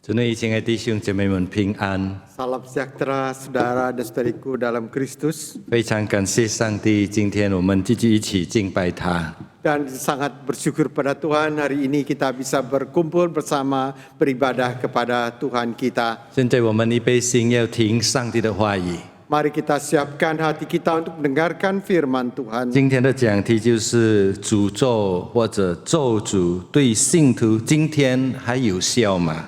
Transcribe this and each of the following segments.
主内亲爱的弟兄姐妹们平安， Salam sejahtera saudara dan saudariku dalam Kristus, 非常感谢上帝，今天我们继续一起敬拜他。 dan sangat bersyukur pada Tuhan hari ini kita bisa berkumpul bersama beribadah kepada Tuhan kita. 现在我们预备心要听上帝的话语。 Mari kita siapkan hati kita untuk mendengarkan firman Tuhan. 今天的讲题就是诅咒或者咒诅对信徒今天还有效吗？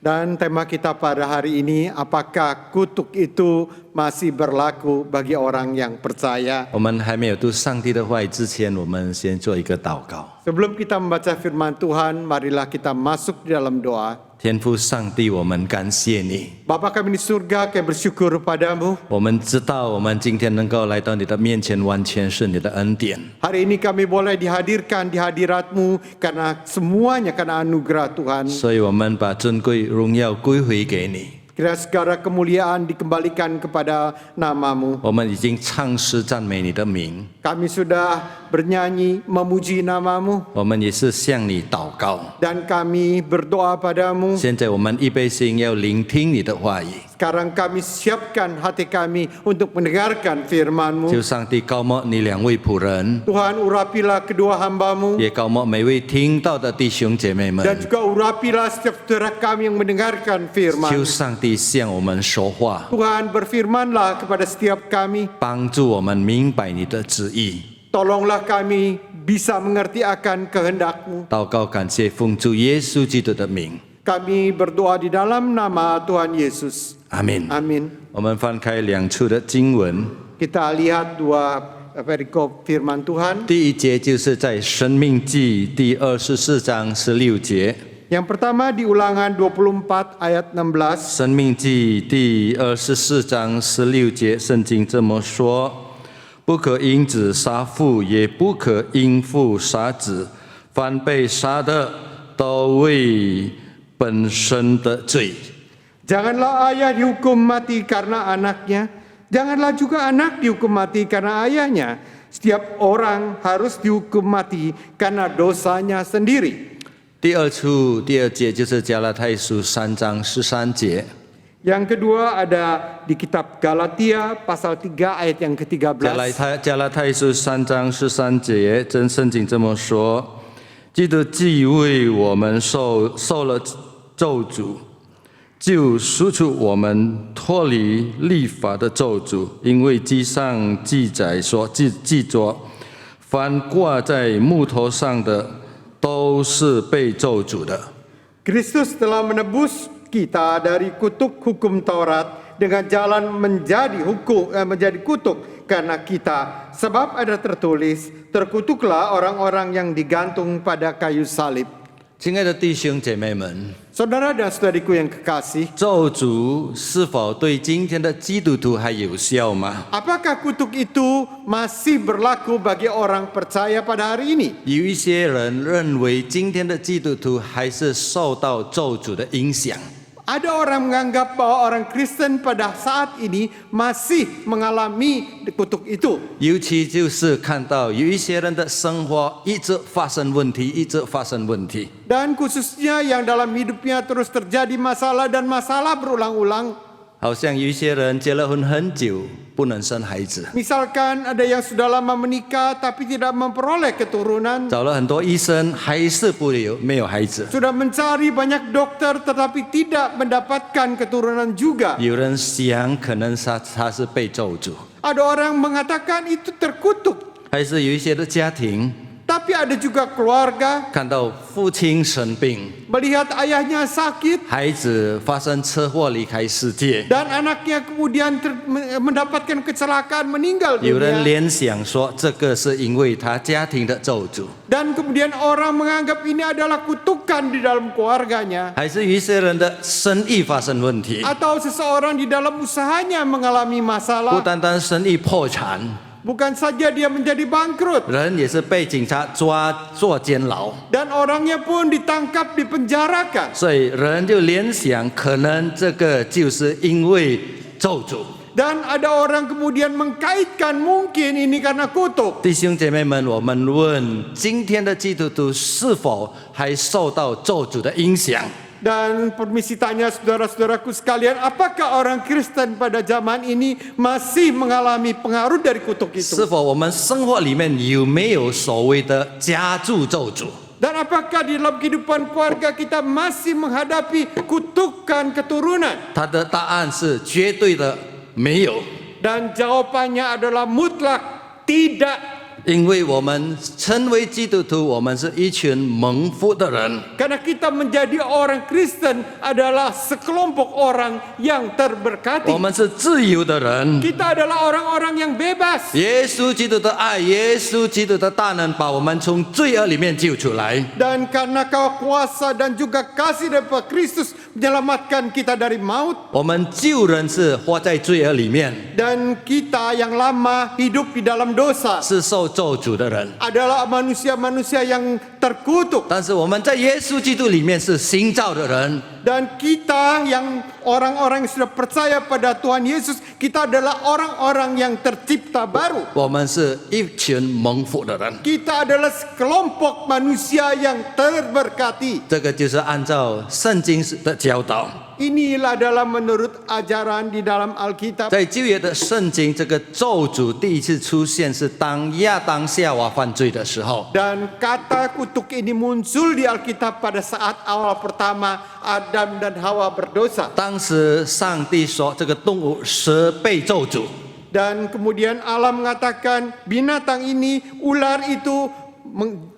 Dan tema kita pada hari ini, apakah kutuk itu masih berlaku bagi orang yang percaya? 我们还没有读上帝的话语之前，我们先做一个祷告。 Sebelum kita membaca firman Tuhan, marilah kita masuk di dalam doa. 天父上帝，我们感谢你。 Bapa kami di surga, kami bersyukur padamu. 我们知道，我们今天能够来到你的面前，完全是你的恩典。 Hari ini kami boleh dihadirkan di hadirat-Mu karena semuanya karena anugerah Tuhan. 所以我们把尊贵荣耀归回给你。 Kira segala kemuliaan dikembalikan kepada nama-Mu. 我们已经唱诗赞美你的名， Kami sudah bernyanyi memuji nama-Mu 我们也是向你祷告。 dan kami berdoa padamu. 现在我们预备心要聆听你的话语， Sekarang kami siapkan hati kami untuk mendengarkan firman-Mu. 求上帝高莫你两位仆人， Tuhan urapilah kedua hamba-Mu 也高莫每位听到的弟兄姐妹们， dan juga urapilah setiap saudara kami yang mendengarkan 求 firman. 上帝向我们说话， Tuhan berfirmanlah kepada setiap kami. 帮助我们明白你的旨意。 Tolonglah kami bisa mengerti akan kehendak-Mu. 祷告感谢奉主耶稣基督的名， Kami berdoa di dalam nama Tuhan Yesus. 阿门。 Amin. 我们翻开两处的经文， Kita lihat dua perikop firman Tuhan. 第一节就是在《申命记》第24章16节， Yang pertama di Ulangan 24 ayat 16. 《申命记》第24章16节，圣经这么说：不可因子杀父，也不可因父杀子，凡被杀的都为本身的罪。 Janganlah ayah dihukum mati karena anaknya. Janganlah juga anak dihukum mati karena ayahnya. Setiap orang harus dihukum mati karena dosanya sendiri. 第二节就是加拉太书3章13节。 Yang kedua ada di kitab Galatia pasal 3 ayat yang ke-13. 加拉太书3章13节，真圣经这么说：基督既为我们受了咒诅，就赎出我们脱离律法的咒诅，因为经上记载说，记着，凡挂在木头上的，都是被咒诅的。 Kristus telah menebus kita dari kutuk hukum Taurat dengan jalan menjadi kutuk karena kita. Sebab ada tertulis, terkutuklah orang-orang yang digantung pada kayu salib. 亲爱的弟兄姐妹们， Saudara dan saudariku yang kekasih, 咒诅是否对今天的基督徒还有效吗？ apakah kutuk itu masih berlaku bagi orang percaya pada hari ini? 有一些人认为今天的基督徒还是受到咒诅的影响。 Ada orang menganggap bahwa orang Kristen pada saat ini masih mengalami kutuk itu. 尤其就是看到有一些人的生活一直发生问题，一直发生问题。 Dan khususnya yang dalam hidupnya terus terjadi masalah dan masalah berulang-ulang. 好像有一些人结了婚很久不能生孩子， Misalkan ada yang sudah lama menikah tapi tidak memperoleh keturunan. 找了很多医生还是没有孩子。 Sudah mencari banyak dokter tetapi tidak mendapatkan keturunan juga. 有人想可能他是被咒诅， Ada orang mengatakan itu terkutuk. 还是有一些的家庭 Tapi ada juga keluarga 看到父亲生病， melihat ayahnya sakit 孩子发生车祸离开世界。 dan anaknya kemudian mendapatkan kecelakaan meninggal 有人 dunia. 联想说，这个是因为他家庭的咒诅， Dan kemudian orang menganggap ini adalah kutukan di dalam keluarganya. 还是有一些人的生意发生问题， Atau seseorang di dalam usahanya mengalami 不 masalah. 单单生意破产， Bukan saja dia menjadi bangkrut. 人也是被警察抓坐监牢， Dan orangnya pun ditangkap, dipenjarakan. 所以人就联想，可能这个就是因为咒诅。 Dan ada orang kemudian mengkaitkan mungkin ini karena kutuk. 弟兄姐妹们，我们问今天的基督徒是否还受到咒诅的影响？ Dan permisi tanya saudara-saudaraku sekalian, apakah orang Kristen pada zaman ini masih mengalami pengaruh dari kutuk 是 itu? 否我们生活里面有没有所谓的家住咒诅？ Dan apakah di dalam kehidupan keluarga kita masih menghadapi kutukan keturunan? 他的答案是绝对的没有， Dan jawabannya adalah mutlak tidak. 因为我们称为基督徒，我们是一群蒙福的人。 Karena kita menjadi orang Kristen adalah sekelompok orang yang terberkati. 我们是自由的人， Kita adalah orang-orang yang bebas. 耶稣基督的爱，耶稣基督的大能，把我们从罪恶里面救出来。 Dan karena kuasa dan juga kasih daripada Kristus menyelamatkan kita dari maut. 我们旧人是活在罪恶里面， Dan kita yang lama hidup di dalam dosa 是受咒诅的人。 adalah manusia-manusia yang terkutuk. 但是我们在耶稣基督里面是新造的人， Dan kita yang orang-orang yang sudah percaya pada Tuhan Yesus, kita adalah orang-orang yang tercipta baru. 我们是一群蒙福的人。 Kita adalah sekelompok manusia yang terberkati. 这个就是按照圣经的教导。 Inilah adalah menurut ajaran di dalam Alkitab. 在旧约的圣经，这个咒诅第一次出现是当亚当夏娃犯罪的时候。 Dan kata kutuk ini muncul di Alkitab pada saat awal pertama Adam dan Hawa berdosa. 当时上帝说，这个动物蛇被咒诅， Dan kemudian Allah mengatakan binatang ini, ular itu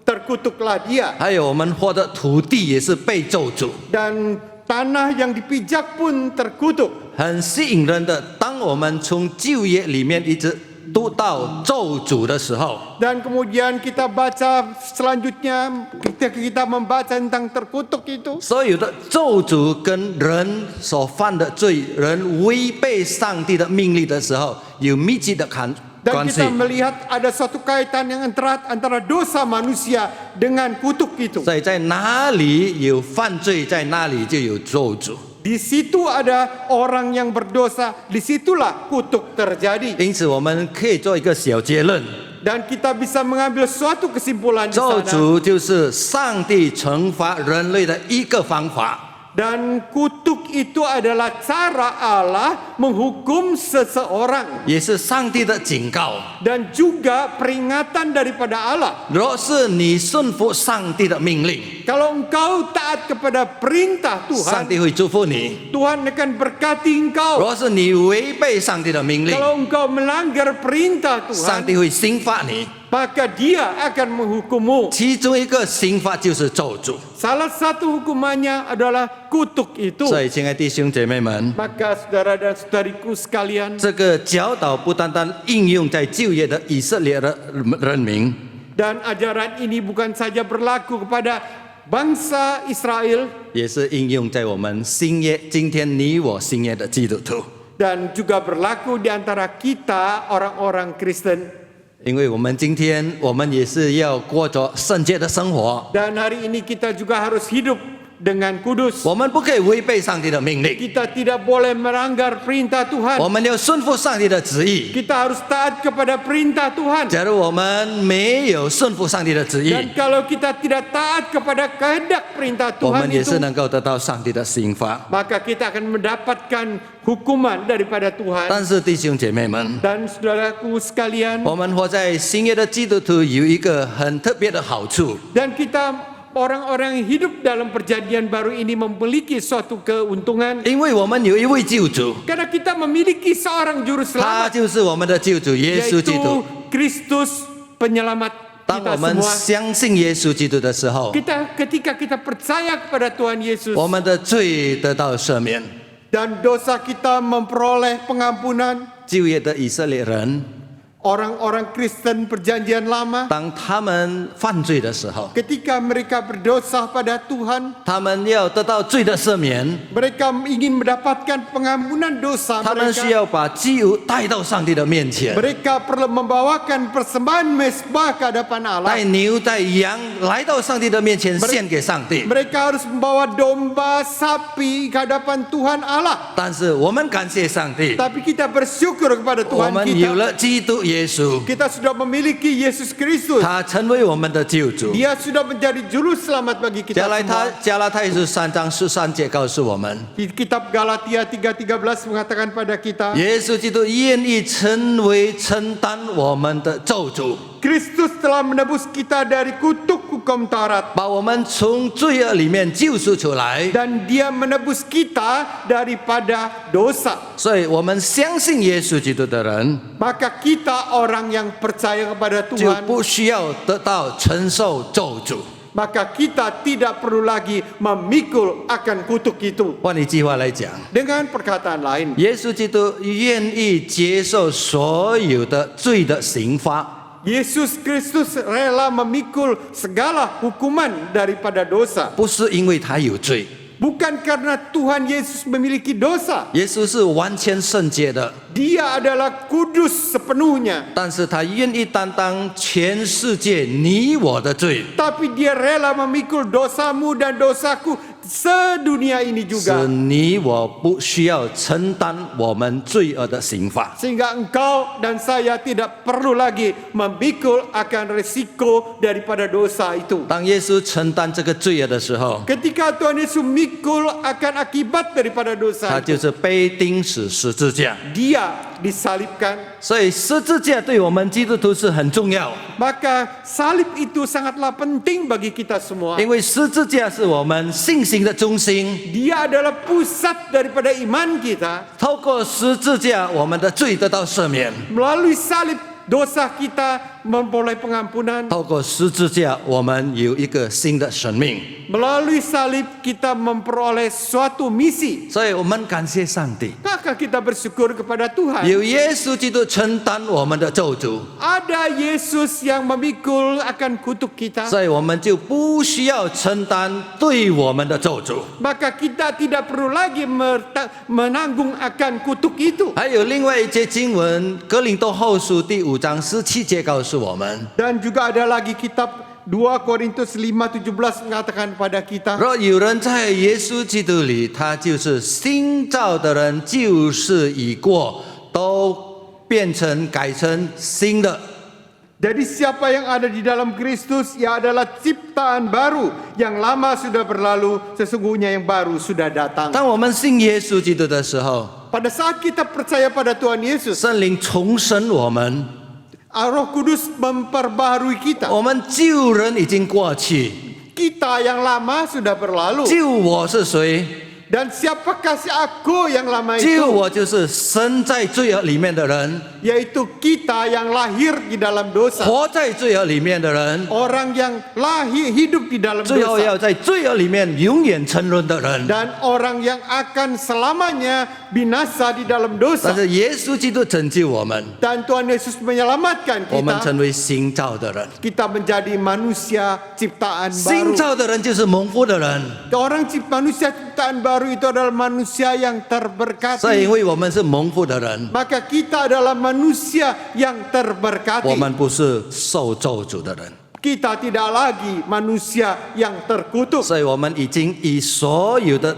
terkutuklah dia. 还有我们活的土地也是被咒诅。 Dan tanah yang dipijak pun terkutuk. 很吸引人的，当我们从旧约里面一直读到咒诅的时候， Dan kemudian kita baca selanjutnya, ketika kita membaca tentang terkutuk itu, 所有的咒诅跟人所犯的罪，人违背上帝的命令的时候，有密切的关 dan 系 kita。melihat ada suatu kaitan yang antara dosa manusia dengan kutuk itu. 所以在哪里有犯罪，在哪里就有咒诅。 Di situ ada orang yang berdosa, disitulah kutuk terjadi. 因此，我们可以做一个小结论： Dan kita bisa mengambil suatu kesimpulan di 咒 sana. 诅就是上帝惩罚人类的一个方法。 Dan kutuk itu adalah cara Allah menghukum seseorang. 也是上帝的警告。 Dan juga peringatan daripada Allah. 若是你顺服上帝的命令， Kalau engkau taat kepada perintah 上 Tuhan, 帝会祝福你； Tuhan akan berkati engkau. 若是你违背上帝的命令， Kalau engkau melanggar perintah 上 Tuhan, 帝会刑罚你。 maka dia akan menghukummu. 其中一个刑罚就是咒诅。 Salah satu hukumannya adalah kutuk itu. 所以，亲爱的弟兄姐妹们， Maka saudara dan saudariku sekalian, 这个教导不单单应用在旧约的以色列的人民， dan ajaran ini bukan saja berlaku kepada bangsa Israel, 也是应用在我们新约今天你我新约的基督徒。 dan juga berlaku di antara kita orang-orang Kristen. 因为我们今天我们也是要过着圣洁的生活， Dan hari ini kita juga harus hidup dengan kudus. 我们不可以违背上帝的命令， Kita tidak boleh melanggar perintah 我 Tuhan. 们要顺服上帝的旨意。 Kita harus taat kepada perintah Tuhan. 假如我们没有顺服上帝的旨意， Dan kalau kita tidak taat kepada kehendak perintah 我 Tuhan 们也 itu, 是能够得到上帝的刑罚。 maka kita akan mendapatkan hukuman daripada Tuhan. 但是弟兄姐妹们， Dan saudaraku sekalian, 我们活在新约的基督徒有一个很特别的好处， dan kita orang-orang yang hidup dalam perjanjian baru ini memiliki suatu keuntungan 因为我们有一位救主， karena kita memiliki seorang juru 他 selamat, 就是我们的救主耶稣基 yaitu 督。 Kristus penyelamat 当 kita 我们 semua. 相信耶稣基督的时候， Ketika kita percaya kepada Tuhan Yesus 我们的罪得到赦免。 dan dosa kita memperoleh pengampunan, 旧约的以色列人， orang-orang Kristen perjanjian lama 当他们犯罪的时候， ketika mereka berdosa pada Tuhan, 他们要得到罪的赦免， mereka ingin mendapatkan pengampunan dosa 他们需 mereka. 要把祭物带到上帝的面前， Mereka perlu membawakan persembahan mesbah ke hadapan Allah. 带牛带羊来到上帝的面前献给上帝。 Mereka harus membawa domba, sapi ke hadapan Tuhan Allah. 但是我们感谢上帝， Tapi kita bersyukur kepada 我 Tuhan 们有 kita. 了基督耶稣， Kita sudah memiliki Yesus Kristus. 他成为我们的救主。 Dia sudah menjadi juru selamat bagi kita 加拉 semua. 太书3章13节告诉我们， Di kitab Galatia 3:13 mengatakan pada kita, 耶稣基督愿意承担我们的咒诅， Kristus telah menebus kita dari kutuk hukum Taurat 把我们从罪恶里面救赎出来。 dan Dia menebus kita daripada dosa. 所以，我们相信耶稣基督的人， Maka kita orang yang percaya kepada 就 Tuhan, 不需要得到承受咒诅。 maka kita tidak perlu lagi memikul akan kutuk itu. 换一句话来讲， Dengan perkataan lain, 耶稣基督愿意接受所有的罪的刑罚。 Yesus Kristus rela memikul segala hukuman daripada dosa. 不是因为他有罪， Bukan karena Tuhan Yesus memiliki dosa. 耶稣是完全圣洁的， Dia adalah kudus sepenuhnya. 但是他愿意担当全世界你我的罪， Tapi dia rela memikul dosamu dan dosaku sedunia ini 使 juga. 你我不需要承担我们罪恶的刑罚。 Sehingga engkau dan saya tidak perlu lagi memikul akan resiko daripada dosa itu. 当耶稣承担这个罪恶的时候， Ketika Tuhan Yesus mikul akan akibat daripada 他 dosa 就 itu, 是被钉死十字架。 dia disalibkan. 所以十字架对我们基督徒是很重要， Maka salib itu sangatlah penting bagi kita semua. 因为十字架是我们信心的中心。 Dia adalah pusat daripada iman kita. 透过十字架，我们的罪得到赦免； Melalui salib dosa kita memperoleh pengampunan. 透过十字架，我们有一个新的生命。 Melalui salib kita memperoleh suatu misi. 所以我们感谢上帝， Maka kita bersyukur kepada Tuhan. 有耶稣基督承担我们的咒诅， Ada Yesus yang memikul akan kutuk kita. 所以我们就不需要承担对我们的咒诅。 Maka kita tidak perlu lagi menanggung akan kutuk itu. 还有另外一节经文，《哥林多后书》第5章17节告诉我们： Dan juga ada lagi kitab 2 Korintus 5:17 mengatakan kepada kita, 若有人在耶稣基督里，他就是新造的人，旧事已过，都改成新的。 jadi siapa yang ada di dalam Kristus, ia adalah ciptaan baru. Yang lama sudah berlalu, sesungguhnya yang baru sudah datang. 当我们信耶稣基督的时候， Pada saat kita percaya pada Tuhan Yesus, 圣灵重生我们， Roh Kudus memperbaharui kita. 我们旧人已经过去， Kita yang lama sudah berlalu. 旧我是谁？ Dan siapakah si aku yang lama 旧 itu? 我就是生在罪恶里面的人， Yaitu kita yang lahir di dalam dosa. 活在罪恶里面的人， Orang yang lahir hidup di dalam 最后 dosa. 要在罪恶里面永远沉沦的人。 Dan orang yang akan selamanya binasa di dalam 但 dosa. 是耶稣基督拯救我们， Dan Tuhan Yesus menyelamatkan 我们 kita. 成为新造的人。 Kita menjadi manusia ciptaan 新 baru. 造的人就是蒙福的人， Manusia ciptaan baru itu adalah manusia yang 所以因 terberkati. 为我们是蒙福的人， Maka kita adalah manusia yang 我 terberkati. 们不是受咒诅的人， Kita tidak lagi manusia yang terkutuk. 所以我们已经以所有的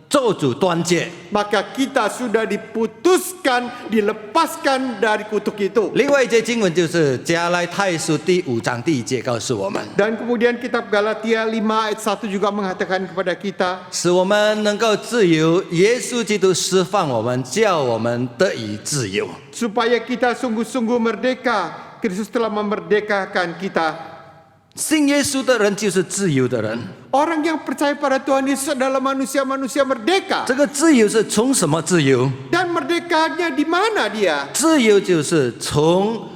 咒诅断绝。 Maka kita sudah diputuskan, dilepaskan dari kutuk itu. 另外一节经文就是加拉太书第5章第1节告诉我们， Dan kemudian kitab Galatia 5 ayat 1 juga mengatakan kepada kita, 使我们能够自由。耶稣基督释放我们，叫我们得以自由。 supaya kita sungguh-sungguh merdeka. Kristus telah memerdekakan kita. 信耶稣的人就是自由的人。 Orang yang percaya pada Tuhan Yesus adalah manusia-manusia merdeka. 这个自由是从什么自由？ Dan merdekanya di mana dia? 自由就是从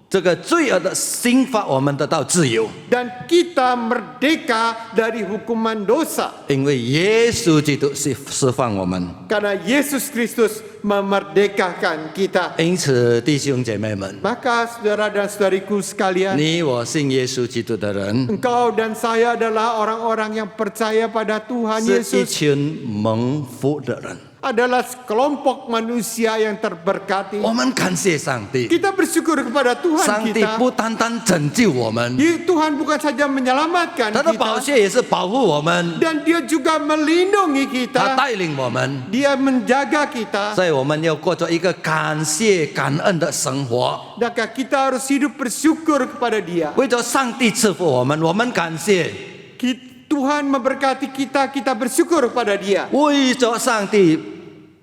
这个罪恶的刑罚，我们得到自由。 Dan kita merdeka dari hukuman dosa. 因为耶稣基督是释放我们。 Karena Yesus Kristus memerdekakan kita. 因此，弟兄姐妹们， Maka saudara dan saudariku sekalian, 你我信耶稣基督的人， engkau dan saya adalah orang-orang yang percaya pada Tuhan 是一 Yesus. 群蒙福的人。adalah kelompok manusia yang terberkati. 我们感谢上帝， Kita bersyukur kepada Tuhan 上帝 kita. 不单单拯救我们， Tuhan bukan saja menyelamatkan 他的宝 kita, 血也是保护我们， dan Dia juga melindungi 他 kita. 带领我们， Dia menjaga kita. 所以我们要过着一个感谢感恩的生活。 Maka kita harus hidup bersyukur kepada Dia. 为着上帝赐福我们感谢； Tuhan memberkati kita, kita bersyukur kepada Dia. 为着上帝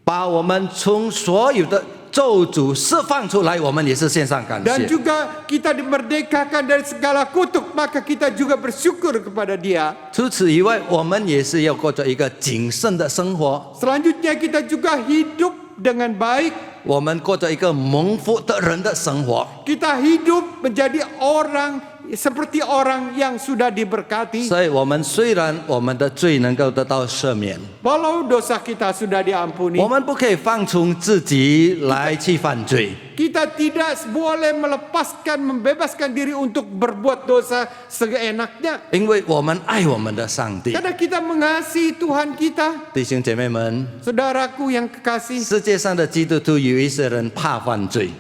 把我们从所有的咒诅释放出来，我们也是献上感 Dan 谢。 juga kita dimerdekakan dari segala kutuk, maka kita juga bersyukur kepada Dia. 除此以外，我们也是要过着一个谨慎的生活， Selanjutnya kita juga hidup dengan baik. 我们过着一个蒙福的人的生活。 Kita hidup menjadi orang seperti orang yang sudah diberkati. 所以，我们虽然我们的罪能够得到赦免， Walau dosa kita sudah diampuni, 我们不可以放纵自己来去犯罪， kita tidak boleh membebaskan diri untuk berbuat dosa seenaknya. 因为我们爱我们的上帝。 Karena kita mengasihi Tuhan kita. 弟兄姐妹们， Saudaraku yang kekasih, 世界上的基督徒有一些人怕犯罪，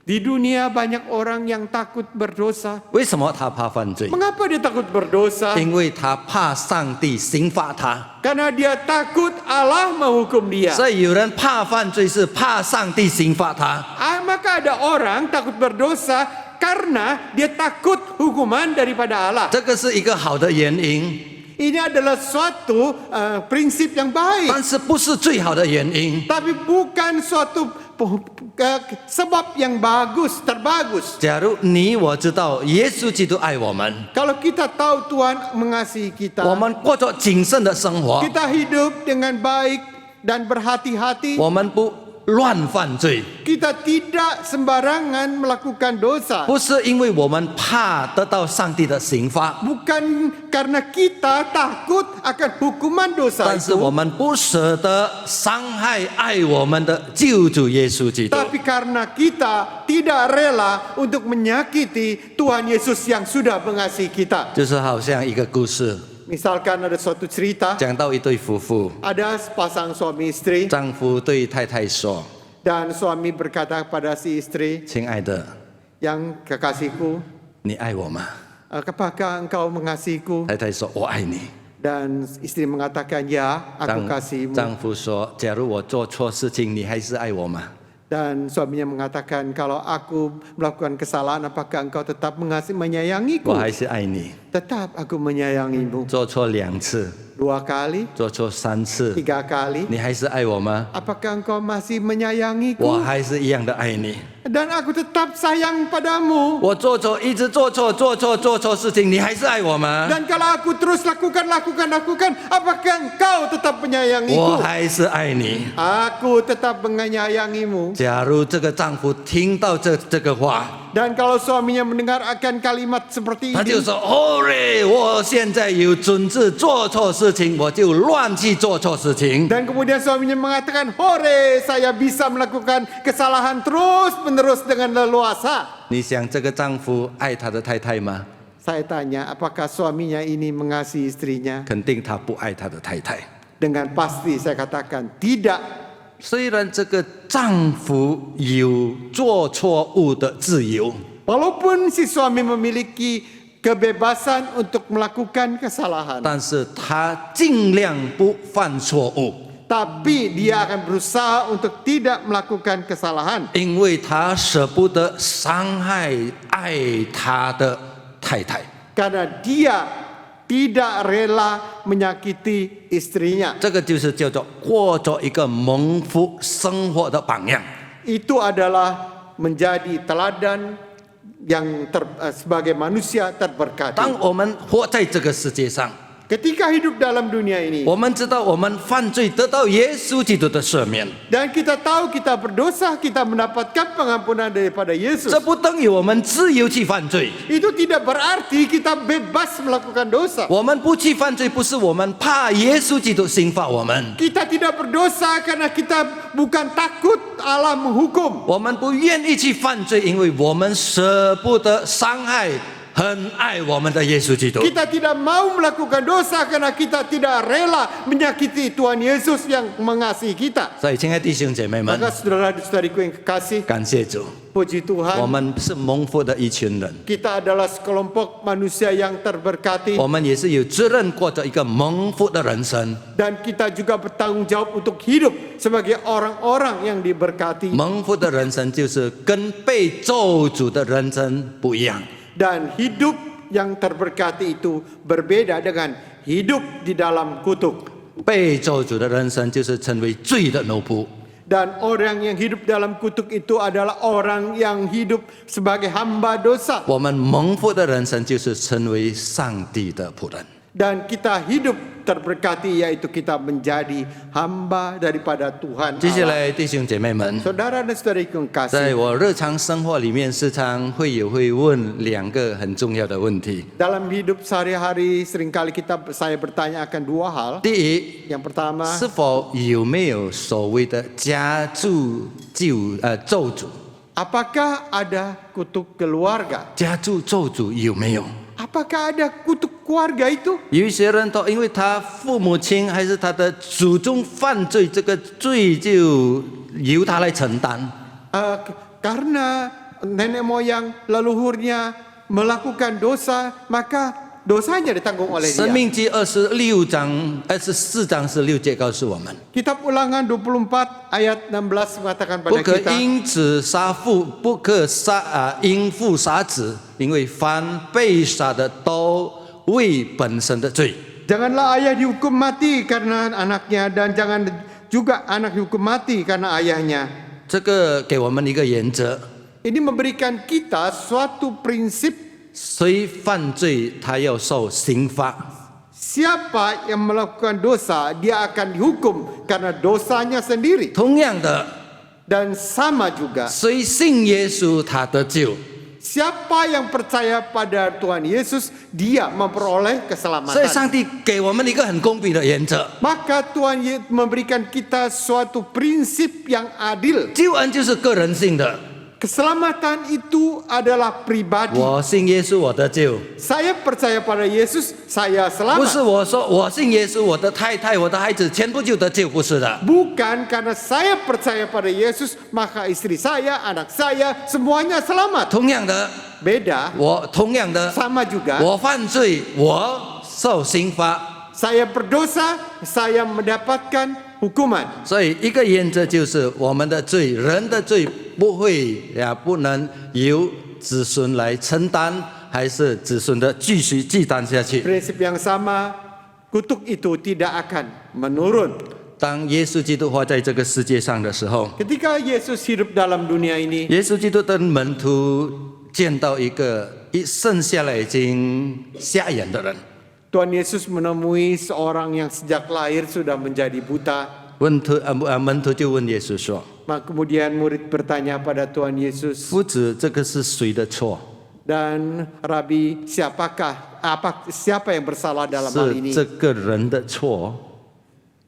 di dunia banyak orang yang takut berdosa. 为什么他怕犯罪？ Mengapa dia takut berdosa? 因为他怕上帝刑罚他。 Karena dia takut Allah menghukum dia. 所以有人怕犯罪是怕上帝刑罚他。 Maka ada orang takut berdosa karena dia takut hukuman daripada Allah. 这个是一个好的原因， Ini adalah suatu prinsip yang baik, 但是不是最好的原因。 tapi bukan suatu sebab yang terbagus. 假如你我知道耶稣基督爱我们， Kalau kita tahu Tuhan mengasihi 我 kita, 们过着谨慎的生活， kita hidup dengan baik dan berhati-hati. 我们不乱犯罪， Kita tidak sembarangan melakukan dosa. 不是因为我们怕得到上帝的刑罚， Bukan karena kita takut akan hukuman dosa 但是 itu, 我们不舍得伤害爱我们的救主耶稣基督。 tapi karena kita tidak rela untuk menyakiti Tuhan Yesus yang sudah mengasihi kita. 就是好像一个故事， Misalkan ada suatu cerita, 讲到一对夫妇， ada sepasang suami istri, 丈夫对太太说 dan suami berkata kepada si istri,：“ 亲爱的， yang kekasihku, 你爱我吗 apakah engkau mengasihiku?？” 太太说：“我爱你。 Dan istri mengatakan, ya, aku kasihmu. 丈夫说：“假如我做错事情，你还是爱我吗 Dan suaminya mengatakan, kalau aku melakukan kesalahan, apakah engkau tetap 我 menyayangiku? 还是爱你。 Tetap aku menyayangimu. 做错2次， 2 kali, 做错3次， 3 kali, 你还是爱我吗？ apakah engkau masih 我 menyayangiku? 还是一样的爱你。 Dan aku tetap sayang padamu. 我一直做错事情，你还是爱我吗？ Dan kalau aku terus lakukan, apakah engkau tetap 我 menyayangiku? 还是爱你。 Aku tetap menyayangimu. 假如这个丈夫听到这个话， Dan kalau suaminya mendengar akan kalimat seperti 他就 ini, 说：“哦嘞，我现在有准知做错事情，我就乱去做错事情。 dan kemudian suaminya mengatakan, hore, saya bisa melakukan kesalahan terus-menerus dengan leluasa. ”你想这个丈夫爱他的太太吗？ Saya tanya, apakah suaminya ini mengasihi istrinya? 肯定他不爱他的太太。 Dengan pasti saya katakan tidak. 虽然这个丈夫有做错误的自由， Walaupun si suami memiliki kebebasan untuk melakukan kesalahan, 但是他尽量不犯错误， tapi dia akan berusaha untuk tidak melakukan kesalahan. 因为他舍不得伤害爱他的太太。 Karena dia tidak rela menyakiti istrinya. 这个就是叫做过着一个蒙福生活的榜样。 Itu adalah menjadi teladan yang sebagai manusia terberkati. 当我们活在这个世界上， Ketika hidup dalam dunia ini, 我们知道我们犯罪得到耶稣基督的赦免， dan kita tahu kita berdosa, kita mendapatkan pengampunan daripada Yesus. 这不等于我们自由去犯罪。 Itu tidak berarti kita bebas melakukan dosa. 我们不去犯罪，不是我们怕耶稣基督刑罚我们， Kita tidak berdosa karena kita bukan takut Allah menghukum. 我们不愿意去犯罪，因为我们舍不得伤害很爱我们的耶稣基督。 Kita tidak mau melakukan dosa karena kita tidak rela menyakiti Tuhan Yesus yang mengasihi kita. 所以，亲爱的弟兄姐妹们， Maka saudara-saudariku yang kekasih, 感谢主， puji 我 Tuhan, 们是蒙福的一群人， kita adalah sekelompok manusia yang terberkati 我们也是有责任过着一个蒙福的人生。 dan kita juga bertanggung jawab untuk hidup sebagai orang-orang yang diberkati. 蒙福的人生就是跟被咒诅的人生不一样。 Dan hidup yang terberkati itu berbeda dengan hidup di dalam kutuk. 被咒诅的人生就是成为罪的奴仆。 Dan orang yang hidup dalam kutuk itu adalah orang yang hidup sebagai hamba dosa. 我们蒙福的人生就是成为上帝的仆人。 Dan kita hidup terberkati yaitu kita menjadi hamba daripada Tuhan 接下 Allah. 来，弟兄姐妹们， Saudara dan saudariku yang 在 kasih, 我日常生活里面，时常会问两个很重要的问题。 dalam hidup sehari-hari seringkali saya bertanya akan dua hal. 第一， Yang pertama, 是否有没有所谓的家住咒诅？ apakah ada kutuk keluarga? 家住咒诅有没有？ Apakah ada kutuk keluarga itu? 有一些人都因为他父母亲还是他的祖宗犯罪，这个罪就由他来承担。 Karena nenek moyang leluhurnya melakukan dosa, maka dosanya ditanggung oleh 生 dia. 命记24章16节告诉我们， Kitab Ulangan 24 ayat 16 mengatakan 不 pada 可 kita, 因子杀父，不可因父杀子，因为凡被杀的都为本身的罪。 janganlah ayah dihukum mati karena anaknya dan jangan juga anak dihukum mati karena ayahnya. 这个给我们一个原则： Ini memberikan kita suatu prinsip, 谁犯罪，他要受刑罚。 siapa yang melakukan dosa dia akan dihukum karena dosanya sendiri. 同样的， Dan sama juga, 谁信耶稣，他得救。 siapa yang percaya pada Tuhan Yesus, dia memperoleh 所以 keselamatan. 上帝给我们一个很公平的原则： Maka Tuhan memberikan kita suatu prinsip yang adil. 救恩就是个人性的， Keselamatan itu adalah pribadi. 我信耶稣，我得救。 Saya percaya pada Yesus, saya 不是 selamat. 我说我信耶稣，我的太太、我的孩子全部就得救，不是的。 Bukan karena saya percaya pada Yesus, maka istri saya, anak saya, semuanya selamat. 同样的， Beda, 同样的， sama juga. 我犯罪，我受刑罚。 Saya berdosa, saya mendapatkan hukuman. 所以一个原则就是我们的罪，人的罪不能由子孙来承担，还是子孙的继续继担下去。 Prinsip yang sama, kutuk itu tidak akan menurun. 当耶稣基督活在这个世界上的时候， Ketika Yesus hidup dalam dunia ini, 耶稣基督的门徒见到一个剩下来已经瞎眼的人， Tuhan Yesus menemui seorang yang sejak lahir sudah menjadi buta. 门徒就问耶稣说 Maka kemudian murid bertanya pada Tuhan Yesus, 夫子，这个是谁的错？ dan Rabi, siapa yang bersalah dalam hal 是 ini? 这个人的错，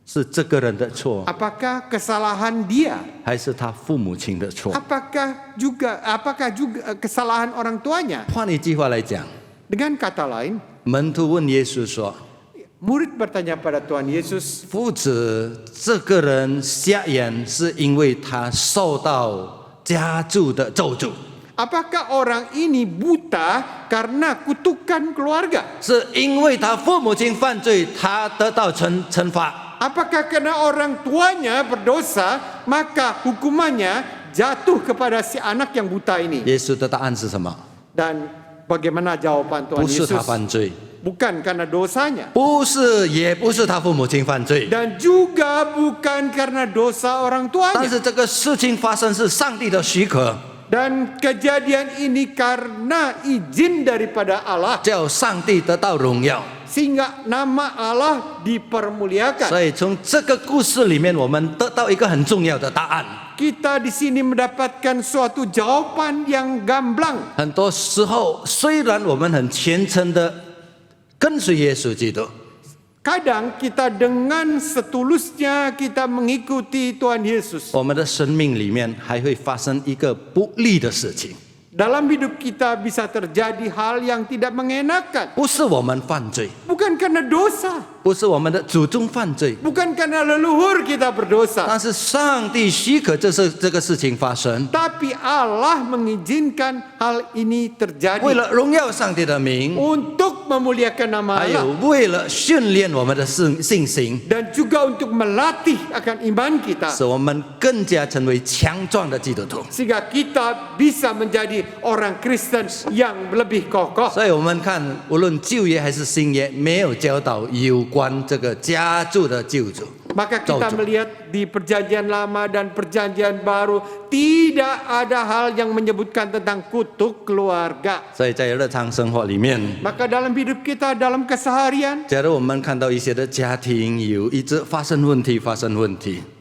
是这个人的错， Apakah kesalahan dia? 还是他父母亲的错？ Apakah juga kesalahan orang tuanya? 换一句话来讲， Dengan kata lain, 门徒问耶稣说 murid bertanya pada Tuhan Yesus, 夫子，这个人瞎眼是因为他受到家族的咒诅， apakah orang ini buta karena kutukan keluarga? 是因为他父母亲犯罪，他得到惩罚。 Apakah karena orang tuanya berdosa, maka hukumannya jatuh kepada si anak yang buta ini? 耶稣的答案是什么？ Dan bagaimana jawaban Tuhan 不是 Yesus? 他犯罪， Bukan karena dosanya. 也不是他父母亲犯罪， Dan juga bukan karena dosa orang 但 tuanya. 是这个事情发生是上帝的许可， Dan kejadian ini karena izin daripada Allah, 叫上帝得到荣耀。 sehingga nama Allah dipermuliakan. 所以从这个故事里面，我们得到一个很重要的答案。 Kita di sini mendapatkan suatu jawaban yang gamblang. 很多时候，虽然我们很虔诚的跟随耶稣基督， Kadang kita dengan setulusnya kita mengikuti Tuhan Yesus. 我们的生命里面还会发生一个不利的事情。Dalam hidup kita bisa terjadi hal yang tidak mengenakan. 不是我们犯罪， Bukan karena dosa. 不是我们的祖宗犯罪， Bukan karena leluhur kita berdosa. 但是上帝许可这个事情发生， Tapi Allah mengizinkan hal ini 为 terjadi 了荣耀上帝的名， untuk memuliakan nama 还有 Allah 为了训练我们的信心， dan juga untuk melatih akan iman kita 使我们更加成为强壮的基督徒。 sehingga kita bisa menjadi orang Kristen yang lebih kokoh. 所以我们看，无论旧约还是新约，没有教导有关这个家住的救主。 Maka kita melihat di perjanjian lama dan perjanjian baru tidak ada hal yang menyebutkan tentang kutuk keluarga. 所以在日常生活里面， Maka dalam hidup kita, dalam keseharian, 假如我们看到一些的家庭有一直发生问题，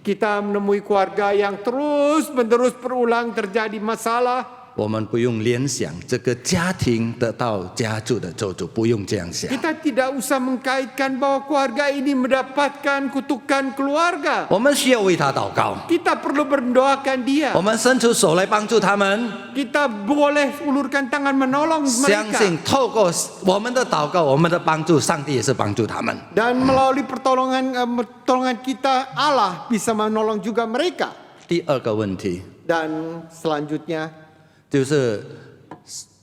kita menemui keluarga yang terus-menerus berulang terjadi masalah. 我们不用联想这个家庭得到家住的咒诅，不用这样想。 Kita tidak usah mengkaitkan bahwa keluarga ini mendapatkan kutukan keluarga. 我们需要为他祷告， Kita perlu mendoakan dia. 我们伸出手来帮助他们， Kita boleh ulurkan tangan menolong 相 mereka. 信透过我们的祷告，我们的帮助，上帝也是帮助他们。 Dan melalui pertolongan kita, Allah bisa menolong juga mereka. 第二个问题 Dan selanjutnya, 就是，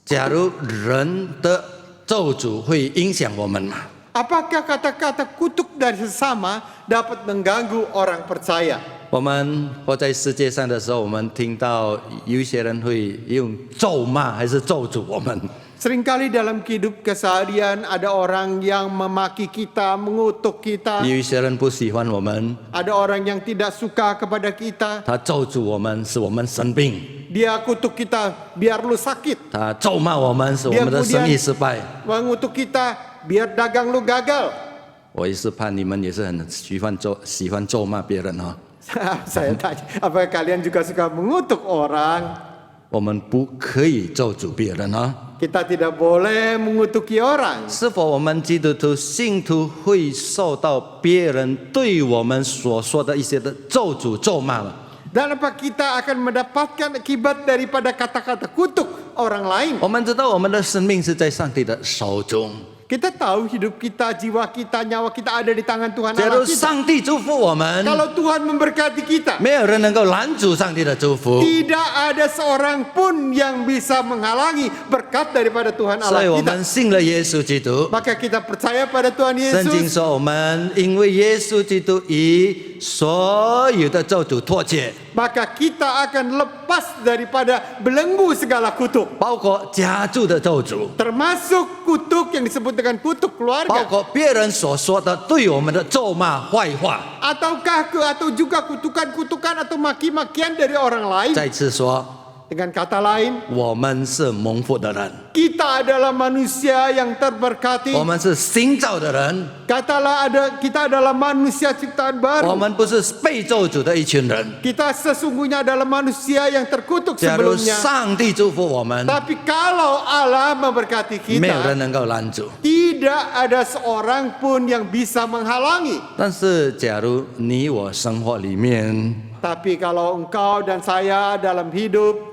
假如人的咒诅会影响我们吗？ apakah kata-kata kutuk dari sesama dapat mengganggu orang percaya? 我们活在世界上的时候，我们听到有一些人会用咒骂还是咒诅我们。 Seringkali dalam kehidup keseharian ada orang yang memaki kita, mengutuk kita. 有一些人不喜欢我们， Ada orang yang tidak suka kepada kita. 他咒诅我们，使我们生病； Dia kutuk kita biar lu sakit. 他咒骂我们，使我们的生意失败。 Mengutuk kita biar dagang lu gagal. 我也是怕你们也是很喜欢咒骂别人哦。 Saya tanya, apakah kalian juga suka mengutuk orang? 我们不可以咒诅别人哦。 Kita tidak boleh mengutuki orang. 是否我们基督徒信徒会受到别人对我们所说的一些的咒诅咒骂吗？ Dan apa kita akan mendapatkan akibat daripada kata-kata kutuk orang lain? 我们知道我们的生命是在上帝的手中。 Kita tahu hidup kita, jiwa kita, nyawa kita ada di tangan Tuhan 假 Allah 如 kita. 上帝祝福我们， Kalau Tuhan memberkati kita, 没有人能够拦阻上帝的祝福。 tidak ada seorang pun yang bisa menghalangi berkat daripada Tuhan 所以 Allah 我 kita. 们信了耶稣基督。 Maka kita percaya pada Tuhan 圣经 Yesus. 说，我们因为耶稣基督与所有的咒诅脱节， Maka kita akan lepas daripada belenggu segala kutuk. 包括家住的咒诅， Termasuk kutuk yang disebut dengan kutuk 包 keluarga. 括别人所说的对我们的咒骂坏话。 Atau juga kutukan-kutukan atau maki-makian dari orang lain. 再次说， Dengan kata lain, 我们是蒙福的人， kita adalah manusia yang terberkati. 我们是新造的人， Kita adalah manusia ciptaan 我 baru. 们不是被咒诅的一群人。 Kita sesungguhnya adalah manusia yang terkutuk 假如 sebelumnya. 上帝祝福我们， Tapi kalau Allah memberkati 没有人 kita, 能够拦阻。 tidak ada seorang pun yang bisa menghalangi. 但是，假如你我生活里面 Tapi kalau engkau dan saya dalam hidup,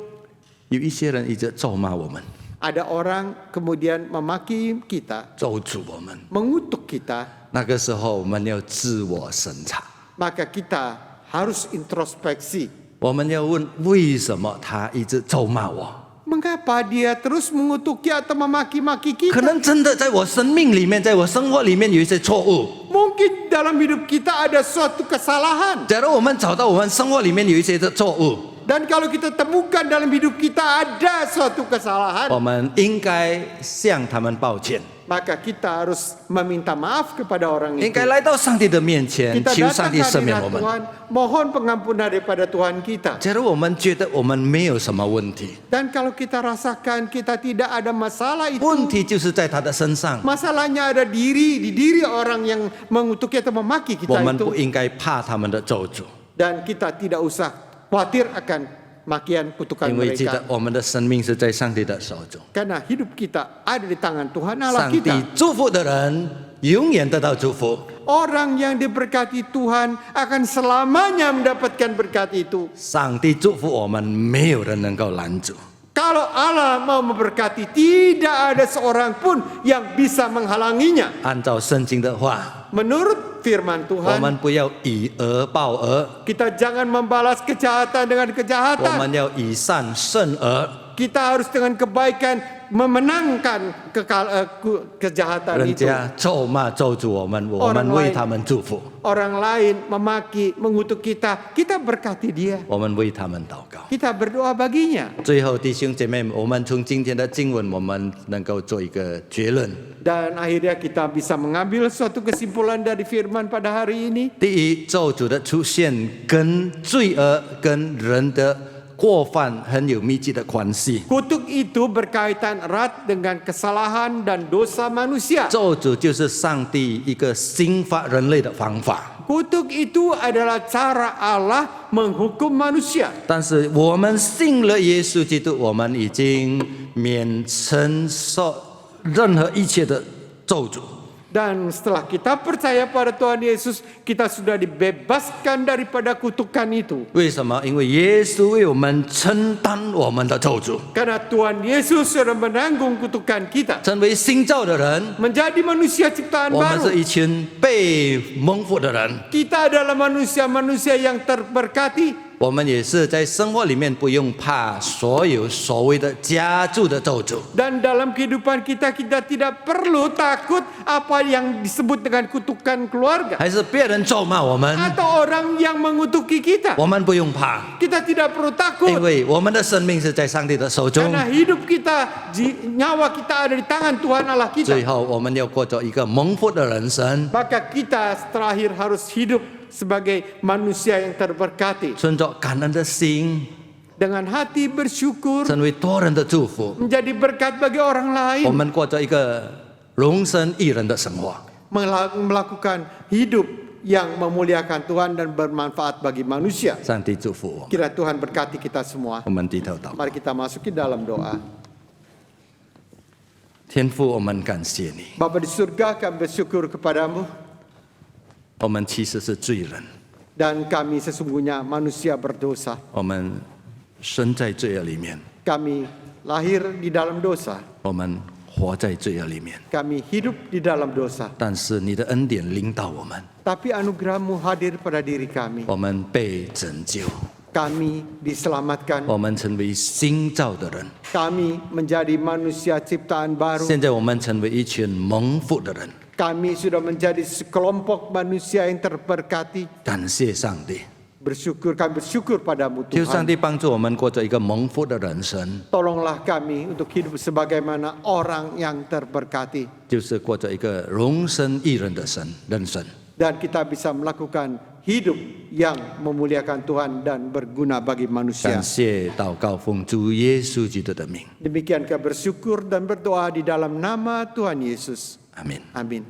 有一些人一直咒骂我们、 ada orang kemudian memaki kita, 咒诅我们， mengutuk kita, 那个时候我们要自我审查， maka kita harus introspeksi. 我们要问为什么他一直咒骂我？ Mengapa dia terus mengutuki atau memaki-maki 可 kita? 能真的在我生命里面，在我生活里面有一些错误。 Mungkin dalam hidup kita ada suatu kesalahan. 假如我们找到我们生活里面有一些的错误， Dan kalau kita temukan dalam hidup kita ada suatu kesalahan, 我们应该向他们抱歉， maka kita harus meminta maaf kepada orang 应 itu. 该来到上帝的面前， Kita 求 datang 上帝 ke 赦免 hadirat 我们。 Tuhan, mohon pengampunan daripada Tuhan kita. 假如我们觉得我们没有什么问题， Dan kalau kita rasakan kita tidak ada masalah itu, 问题就是在他的身上。 masalahnya ada di diri orang yang mengutuki atau memaki 我 kita 们 itu. 不应该怕他们的咒诅， Dan kita tidak usah khawatir akan makian kutukan 因为记得 mereka. 我们的生命是在上帝的手中。 Karena hidup kita ada di tangan Tuhan Allah 上帝 kita. 祝福的人永远得到祝福， Orang yang diberkati Tuhan akan selamanya mendapatkan berkat itu. 上帝祝福我们，没有人能够拦阻。Kalau Allah mau memberkati, tidak ada seorang pun yang bisa menghalanginya. 按照圣经的话， Menurut firman 我 Tuhan, 们不要以恶报恶， kita jangan membalas kejahatan dengan 我 kejahatan. 们要以善胜恶。 Kita harus dengan kebaikan memenangkan kejahatan 人 itu. 家咒骂咒诅我们，我们为他们祝福， Orang lain memaki, mengutuk kita, kita berkati dia. 我们为他们祷告。 Kita berdoa baginya. 最后，弟兄姐妹，我们从今天的经文，我们能够做一个结论。 Dan akhirnya kita bisa mengambil suatu kesimpulan dari firman pada hari ini. 第一，咒诅的出现跟罪恶跟人的过犯很有密切的关系。 Kutuk itu berkaitan erat dengan kesalahan dan dosa manusia. 咒诅就是上帝一个刑罚人类的方法。 Kutuk itu adalah cara Allah menghukum manusia. 但是我们信了耶稣基督，我们已经免承受任何一切的咒诅。 Dan setelah kita percaya pada Tuhan Yesus, kita sudah dibebaskan daripada kutukan itu. 为什么？因为耶稣为我们承担我们的咒诅。 Karena Tuhan Yesus sudah menanggung kutukan kita. 成为新造的人， Menjadi manusia ciptaan 我们是 baru. 一群被蒙福的人。 Kita adalah manusia-manusia yang terberkati. 我们也是在生活里面不用怕所有所谓的家族的咒诅。 Dan dalam kehidupan kita, kita tidak perlu takut apa yang disebut dengan kutukan keluarga. 还是别人咒骂我们， Atau orang yang mengutuki kita. 我们不用怕， Kita tidak perlu 因 takut. 为我们的生命是在上帝的手中。 Karena hidup kita, nyawa kita ada di tangan Tuhan Allah 最 kita. 后，我们要过着一个蒙福的人生， Maka kita terakhir harus hidup sebagai manusia yang terberkati. 存着感恩的心， Dengan hati bersyukur, 成为多人的祝福。 menjadi berkat bagi orang 我 lain. 们过着一个荣神益人的生活。 Melakukan hidup yang memuliakan Tuhan dan bermanfaat bagi manusia. 上帝祝福我们， Kira Tuhan berkati kita semua. 我们低头祷告。 Mari kita masuki dalam doa. 天父，我们感谢你， Bapa di surga, kami bersyukur kepadamu. 我们其实是罪人， Dan kami sesungguhnya manusia berdosa. 我们生在罪恶里面， Kami lahir di dalam dosa. 我们活在罪恶里面。 Kami hidup di dalam dosa. 但是你的恩典领导我们， Tapi anugerah-Mu hadir pada diri kami. 我们被拯救， Kami diselamatkan. 我们成为新造的人。 Kami menjadi manusia ciptaan baru. 现在我们成为一群蒙福的人。 Kami sudah menjadi sekelompok manusia yang terberkati. 感谢上帝， Kami bersyukur padamu 求上 Tuhan. 帝帮助我们过着一个蒙福的人生， Tolonglah kami untuk hidup sebagaimana orang yang terberkati. 就是过着一个荣神益人的人生。 Dan kita bisa melakukan hidup yang memuliakan Tuhan dan berguna bagi 感 manusia. 谢祷告奉主耶稣基督的名， Demikian kami bersyukur dan berdoa di dalam nama Tuhan Yesus. 阿门。 Amin.